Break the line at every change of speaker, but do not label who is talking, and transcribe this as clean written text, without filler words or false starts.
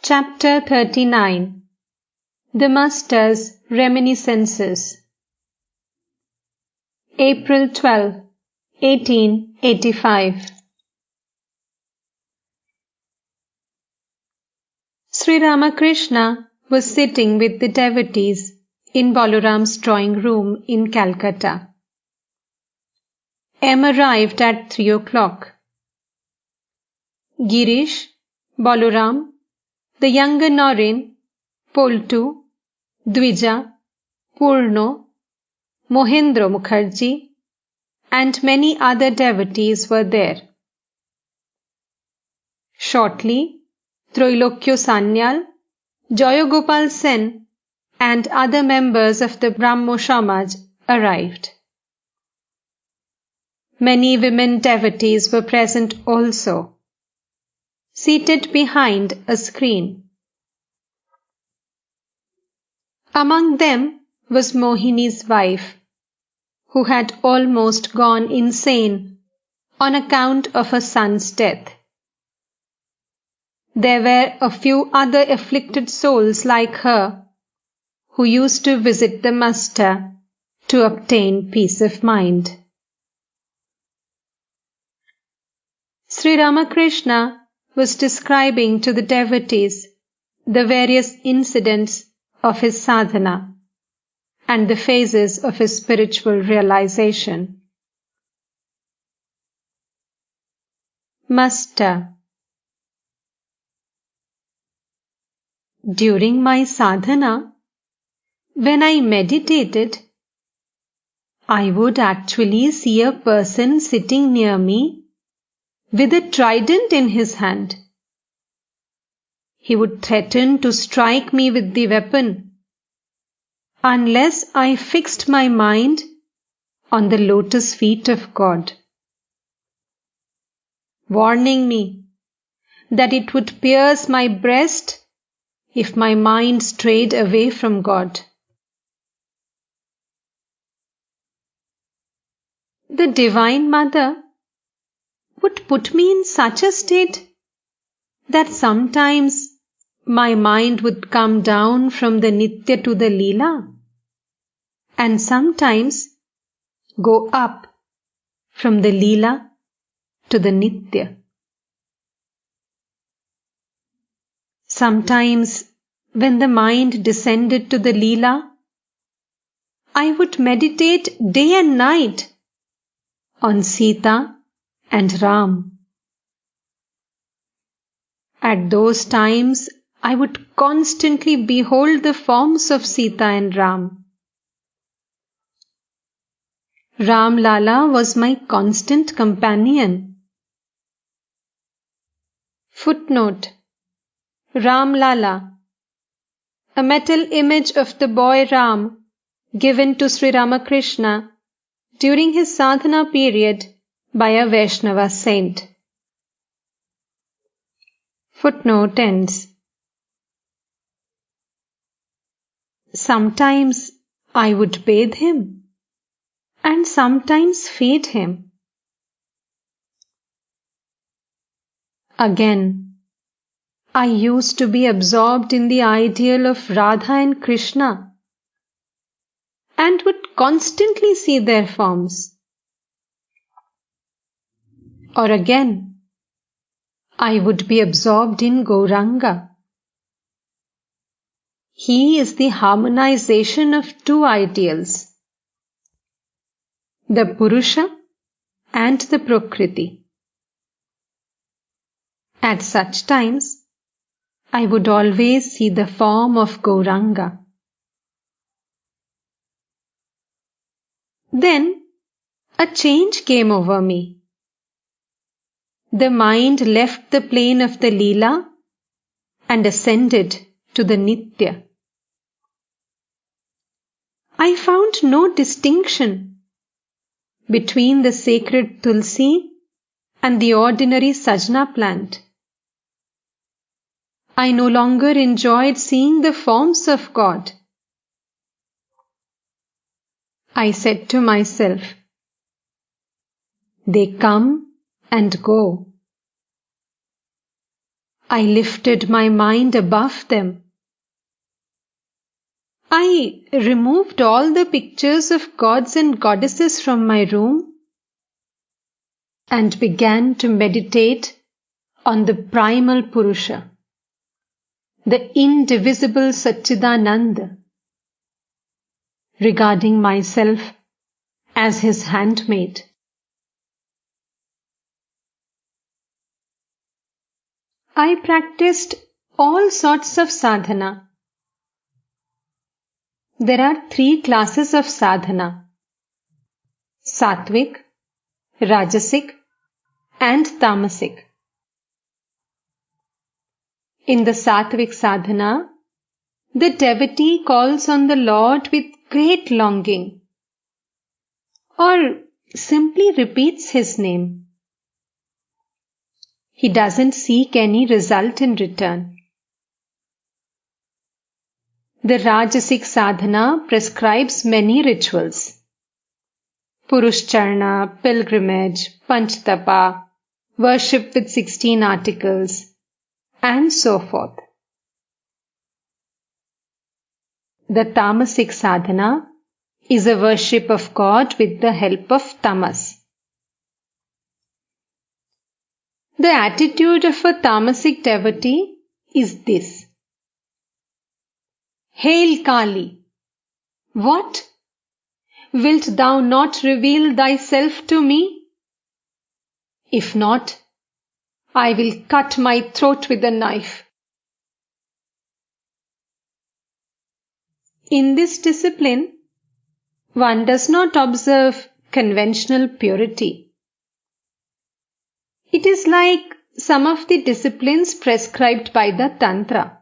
Chapter 39. The Master's Reminiscences. April 12, 1885. Sri Ramakrishna was sitting with the devotees in Balaram's drawing room in Calcutta. M arrived at 3 o'clock. Girish, Balaram, the younger Norin, Poltu, Dvija, Purno, Mahendra Mukherjee, and many other devotees were there. Shortly, Troilokyo Sanyal, Jayagopal Sen, and other members of the Brahmo Samaj arrived. Many women devotees were present also, seated behind a screen. Among them was Mohini's wife, who had almost gone insane on account of her son's death. There were a few other afflicted souls like her, who used to visit the Master to obtain peace of mind. Sri Ramakrishna was describing to the devotees the various incidents of his sadhana and the phases of his spiritual realization. Master: during my sadhana, when I meditated, I would actually see a person sitting near me with a trident in his hand. He would threaten to strike me with the weapon unless I fixed my mind on the lotus feet of God, warning me that it would pierce my breast if my mind strayed away from God. The Divine Mother would put me in such a state that sometimes my mind would come down from the Nitya to the Leela, and sometimes go up from the Leela to the Nitya. Sometimes, when the mind descended to the Leela, I would meditate day and night on Sita and Ram. At those times, I would constantly behold the forms of Sita and Ram. Ram Lala was my constant companion. Footnote: Ram Lala, a metal image of the boy Ram given to Sri Ramakrishna during his sadhana period by a Vaishnava saint. Footnote ends. Sometimes I would bathe him and sometimes feed him. Again, I used to be absorbed in the ideal of Radha and Krishna and would constantly see their forms. Or again, I would be absorbed in Gauranga. He is the harmonization of two ideals, the Purusha and the Prakriti. At such times, I would always see the form of Gauranga. Then, a change came over me. The mind left the plane of the Leela and ascended to the Nitya. I found no distinction between the sacred Tulsi and the ordinary Sajna plant. I no longer enjoyed seeing the forms of God. I said to myself, they come and go. I lifted my mind above them. I removed all the pictures of gods and goddesses from my room and began to meditate on the primal Purusha, the indivisible Satchidananda, regarding myself as his handmaid. I practiced all sorts of sadhana. There are 3 classes of sadhana: Sattvic, Rajasic, and Tamasic. In the Sattvic sadhana, the devotee calls on the Lord with great longing, or simply repeats his name. He doesn't seek any result in return. The Rajasic sadhana prescribes many rituals: Purushcharana, pilgrimage, Panchtapa, worship with 16 articles, and so forth. The Tamasic sadhana is a worship of God with the help of tamas. The attitude of a tamasic devotee is this: Hail Kali! What? Wilt thou not reveal thyself to me? If not, I will cut my throat with a knife. In this discipline, one does not observe conventional purity. It is like some of the disciplines prescribed by the Tantra.